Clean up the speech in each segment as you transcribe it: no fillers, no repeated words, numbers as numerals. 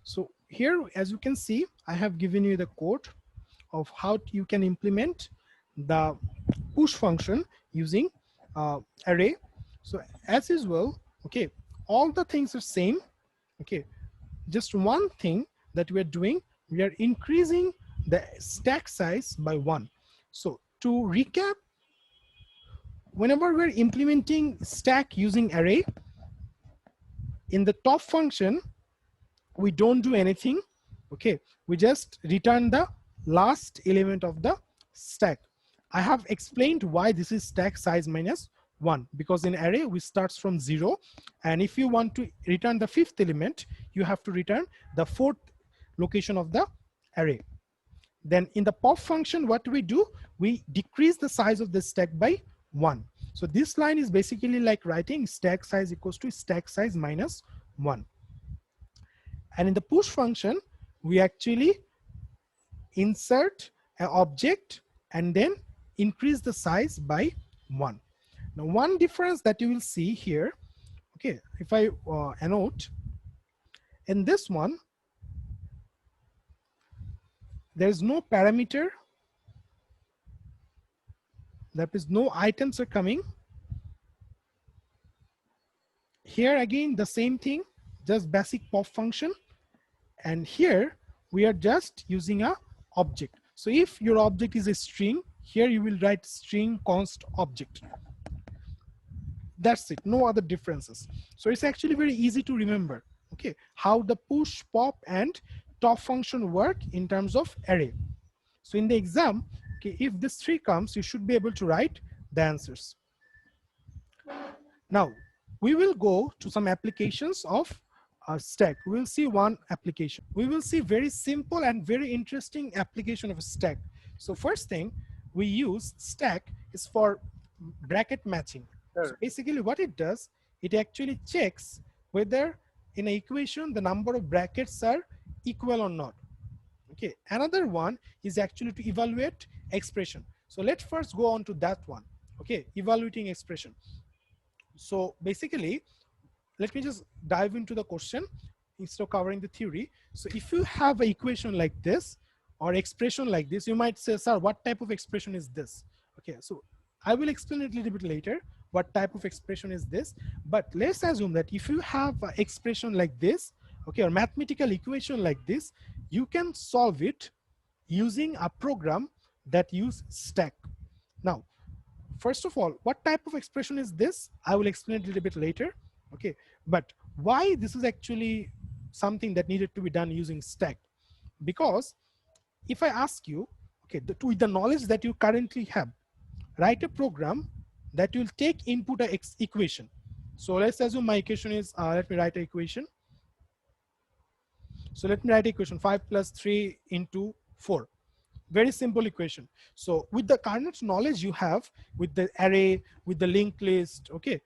So here, as you can see, I have given you the code of how you can implement the push function using array. So as usual, okay, all the things are same. Okay, just one thing that we are doing, we are increasing the stack size by 1. So to recap, whenever we're implementing stack using array, in the top function, we don't do anything. Okay, we just return the last element of the stack. I have explained why this is stack size minus 1, because in array we starts from 0, and if you want to return the 5th element, you have to return the 4th location of the array. Then in the pop function, what do? We decrease the size of the stack by 1. So this line is basically like writing stack size equals to stack size minus 1. And in the push function, we actually insert an object and then increase the size by 1. Now, one difference that you will see here, okay, if I annote, in this one, there is no parameter, that is no items are coming. Here again, the same thing, just basic pop function. And here we are just using a object. So if your object is a string, here you will write string const object. That's it, no other differences. So it's actually very easy to remember, okay, how the push, pop, and top function work in terms of array. So in the exam, okay, if this 3 comes, you should be able to write the answers. Now, we will go to some applications of stack. We will see one application. We will see very simple and very interesting application of a stack. So first thing we use stack is for bracket matching. So basically what it does, it actually checks whether in an equation the number of brackets are equal or not. Okay, another one is actually to evaluate expression. So let's first go on to that one. Okay, evaluating expression. So basically, let me just dive into the question instead of covering the theory. So if you have an equation like this or expression like this, you might say, sir, what type of expression is this? Okay, so I will explain it a little bit later, what type of expression is this. But let's assume that if you have an expression like this, okay, or mathematical equation like this, you can solve it using a program that use stack. Now, first of all, what type of expression is this? I will explain it a little bit later. Okay, but why this is actually something that needed to be done using stack? Because if I ask you, okay, with the knowledge that you currently have, write a program that will take input a equation. So let's assume my equation is, let me write an equation. So let me write equation 5 plus 3 into 4. Very simple equation. So with the current knowledge you have with the array, with the linked list, okay,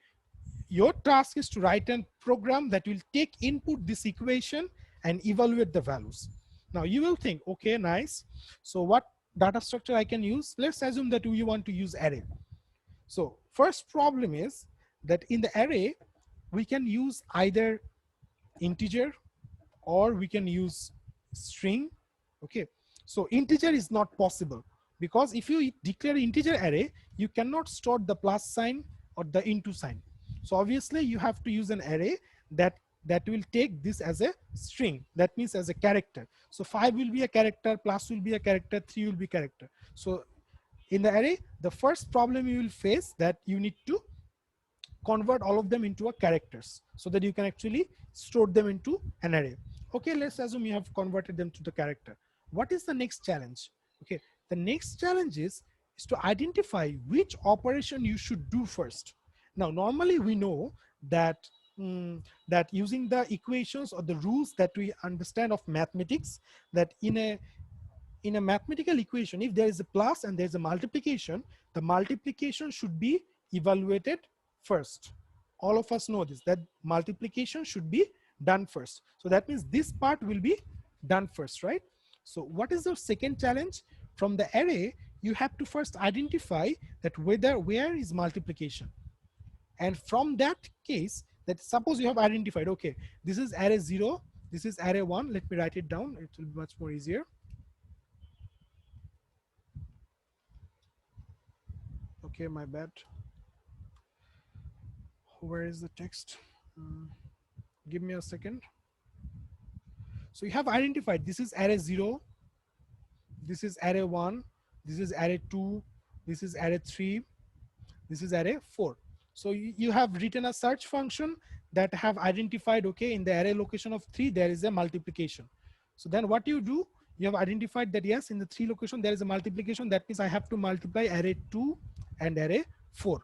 your task is to write a program that will take input this equation and evaluate the values. Now you will think, okay, nice. So what data structure I can use? Let's assume that we want to use array. So first problem is that in the array, we can use either integer or we can use string. Okay, so integer is not possible because if you declare integer array, you cannot store the plus sign or the into sign. So obviously you have to use an array that will take this as a string. That means as a character. So 5 will be a character, plus will be a character, 3 will be character. So in the array, the first problem you will face that you need to convert all of them into a characters so that you can actually store them into an array. Okay, let's assume you have converted them to the character. What is the next challenge? Okay, the next challenge is to identify which operation you should do first. Now, normally we know that that using the equations or the rules that we understand of mathematics, that in a mathematical equation, if there is a plus and there's a multiplication, the multiplication should be evaluated first. All of us know this, that multiplication should be done first. So that means this part will be done first, right? So what is the second challenge? From the array, you have to first identify that where is multiplication. And from that case, that suppose you have identified, okay, this is array 0 This is array 1. Let me write it down. It will be much more easier. Okay, my bad. Where is the text? Give me a second. So you have identified this is array 0, this is array 1, this is array 2, this is array 3, this is array 4. So you have written a search function that have identified, okay, in the array location of 3 there is a multiplication. So then what you do, you have identified that yes, in the 3 location there is a multiplication. That means I have to multiply array 2 and array 4.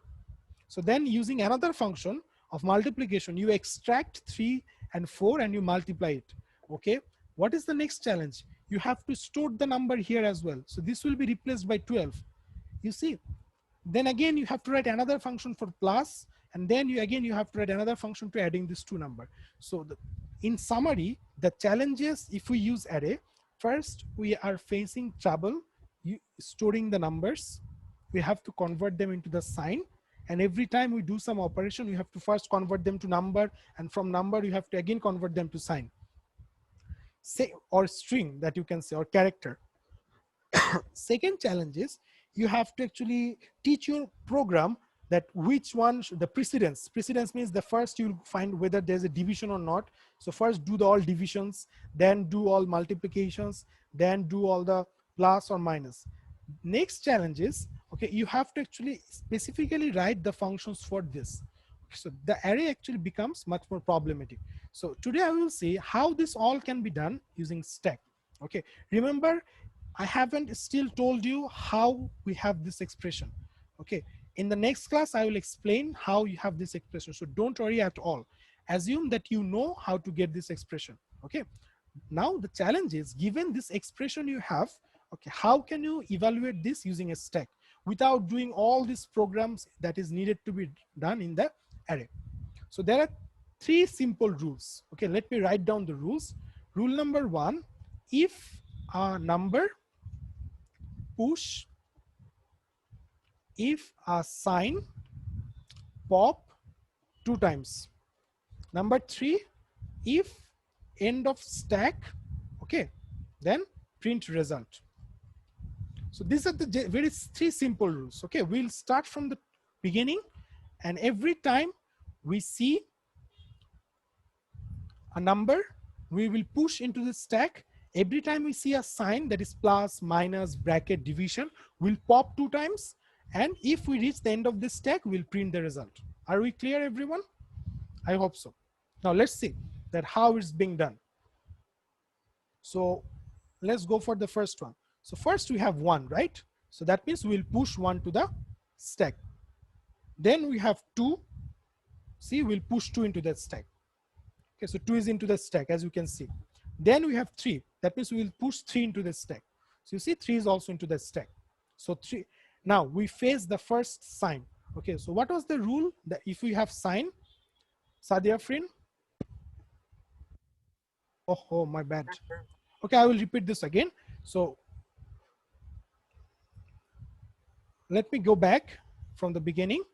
So then using another function of multiplication, you extract 3 and 4 and you multiply it. Okay, what is the next challenge? You have to store the number here as well. So this will be replaced by 12. You see, then again you have to write another function for plus, and then you have to write another function to adding these two numbers. So in summary, the challenges if we use array, first we are facing trouble storing the numbers. We have to convert them into the sign, and every time we do some operation, you have to first convert them to number, and from number you have to again convert them to sign, say, or string that you can say, or character. Second challenge is you have to actually teach your program that which one, the precedence. Precedence means the first you'll find whether there's a division or not. So first do all divisions, then do all multiplications, then do all the plus or minus. Next challenge is, okay, you have to actually specifically write the functions for this. So the array actually becomes much more problematic. So today I will see how this all can be done using stack. Okay, remember, I haven't still told you how we have this expression. Okay, in the next class, I will explain how you have this expression. So don't worry at all. Assume that you know how to get this expression. Okay, now the challenge is, given this expression you have, okay, how can you evaluate this using a stack without doing all these programs that is needed to be done in the array? So there are 3 simple rules. Okay, let me write down the rules. Rule number 1, if a number push if a sign pop 2 times. Number 3, if end of stack, okay, then print result. So these are the very 3 simple rules. Okay, we'll start from the beginning, and every time we see a number, we will push into the stack. Every time we see a sign that is plus, minus, bracket, division, we'll pop 2 times. And if we reach the end of this stack, we'll print the result. Are we clear, everyone? I hope so. Now let's see that how it's being done. So let's go for the first one. So first we have 1, right? So that means we'll push 1 to the stack. Then we have 2. See, we'll push 2 into that stack. Okay, so 2 is into the stack, as you can see. Then we have 3. That means we will push 3 into the stack. So you see 3 is also into the stack. So 3. Now we face the first sign. Okay, so what was the rule that if we have sign? Sadia Frin? Oh, my bad. Okay, I will repeat this again. So let me go back from the beginning.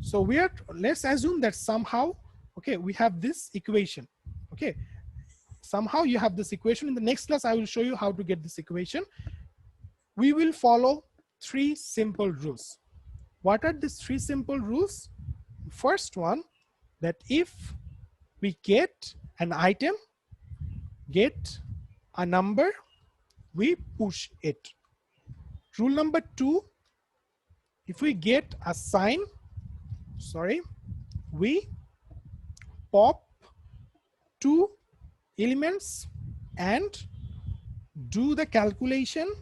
So let's assume that somehow, okay, we have this equation. Okay, somehow you have this equation. In the next class, I will show you how to get this equation. We will follow 3 simple rules. What are these 3 simple rules? First one, that if we get an item, get a number, we push it. Rule number 2, if we get a sign, we pop 2 elements and do the calculation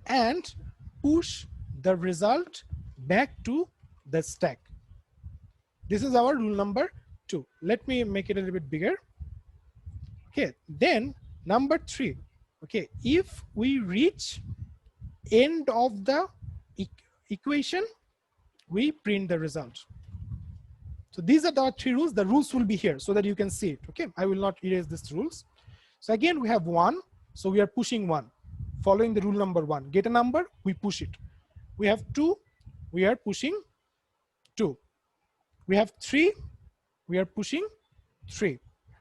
and push the result back to the stack. This is our rule number 2. Let me make it a little bit bigger. Okay, then number 3. Okay, if we reach end of the equation, we print the result. So these are the 3 rules. The rules will be here so that you can see it. Okay, I will not erase these rules. So again, we have 1. So we are pushing 1. Following the rule number 1, get a number, we push it. We have 2, we are pushing 2. We have 3, we are pushing 3,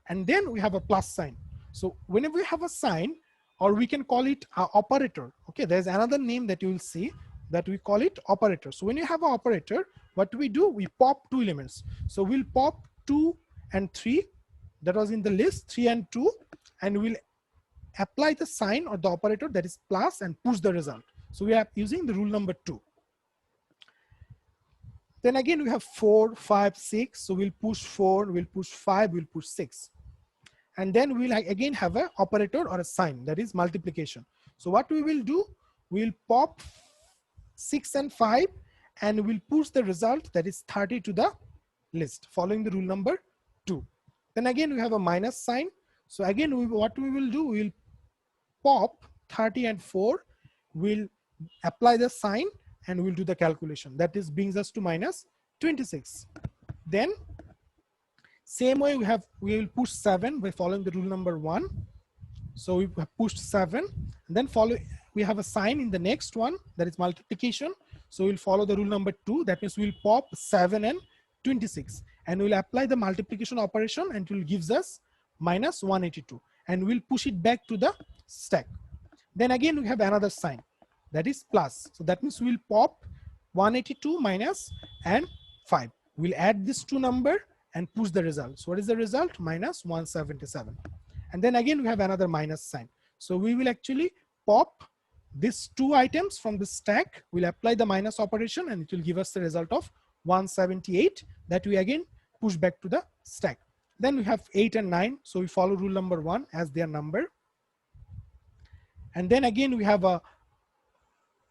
and then we have a plus sign. So whenever we have a sign, or we can call it an operator, okay, there's another name that you will see that we call it operator. So when you have an operator, what do? We pop two elements. So we'll pop 2 and 3, that was in the list, 3 and 2, and we'll apply the sign or the operator, that is plus, and push the result. So we are using the rule number 2. Then again we have 4, 5, 6. So we'll push 4, we'll push 5, we'll push 6. And then we'll again have an operator or a sign, that is multiplication. So what we will do, we'll pop 6 and 5, and we'll push the result, that is 30, to the list, following the rule number 2. Then again we have a minus sign. So again what we will do, we'll pop 30 and 4, we'll apply the sign, and we'll do the calculation. That is brings us to minus 26. Then same way we will push 7 by following the rule number 1. So we have pushed 7, and then we have a sign in the next one, that is multiplication. So we'll follow the rule number 2. That means we'll pop 7 and 26, and we'll apply the multiplication operation, and it will gives us minus 182, and we'll push it back to the stack. Then again we have another sign, that is plus. So that means we'll pop 182 minus and 5. We'll add this two number and push the result. So what is the result? Minus 177. And then again we have another minus sign. So we will actually pop these two items from the stack. We'll apply the minus operation, and it will give us the result of 178, that we again push back to the stack. Then we have 8 and 9. So we follow rule number 1 as their number. And then again we have a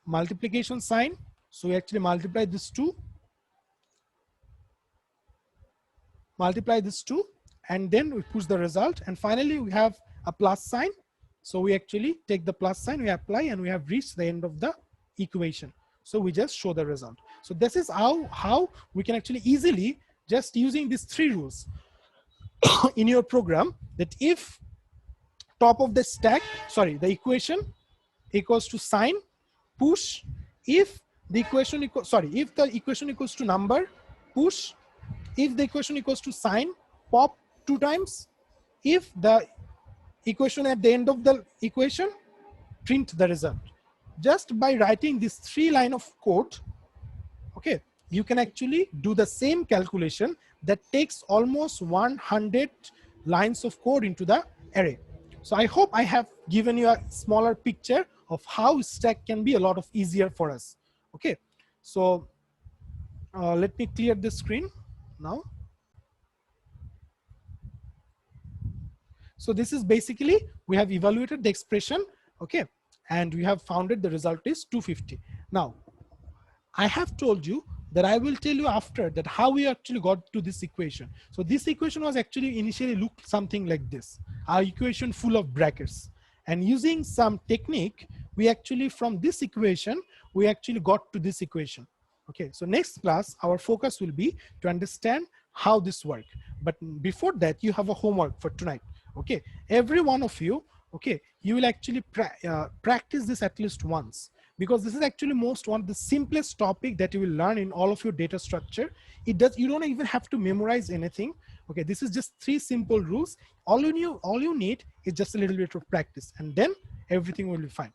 multiplication sign. So we actually multiply this two, and then we push the result. And finally we have a plus sign. So we actually take the plus sign, we apply, and we have reached the end of the equation. So we just show the result. So this is how we can actually easily, just using these 3 rules in your program, that if top of the stack, the equation equals to sign, push. If the equation if the equation equals to number, push. If the equation equals to sign, pop 2 times. If the equation at the end of the equation, print the result. Just by writing this 3 line of code, okay, you can actually do the same calculation that takes almost 100 lines of code into the array. So I hope I have given you a smaller picture of how stack can be a lot of easier for us. Okay, so let me clear the screen now. So this is basically, we have evaluated the expression, okay, and we have found that the result is 250. Now, I have told you that I will tell you after that how we actually got to this equation. So this equation was actually initially looked something like this, our equation full of brackets. And using some technique, we actually, from this equation, we actually got to this equation. Okay, so next class, our focus will be to understand how this works. But before that, you have a homework for tonight. Okay, every one of you, okay, you will actually practice this at least once, because this is actually one of the simplest topic that you will learn in all of your data structure. You don't even have to memorize anything. Okay, this is just 3 simple rules. All you need is just a little bit of practice, and then everything will be fine.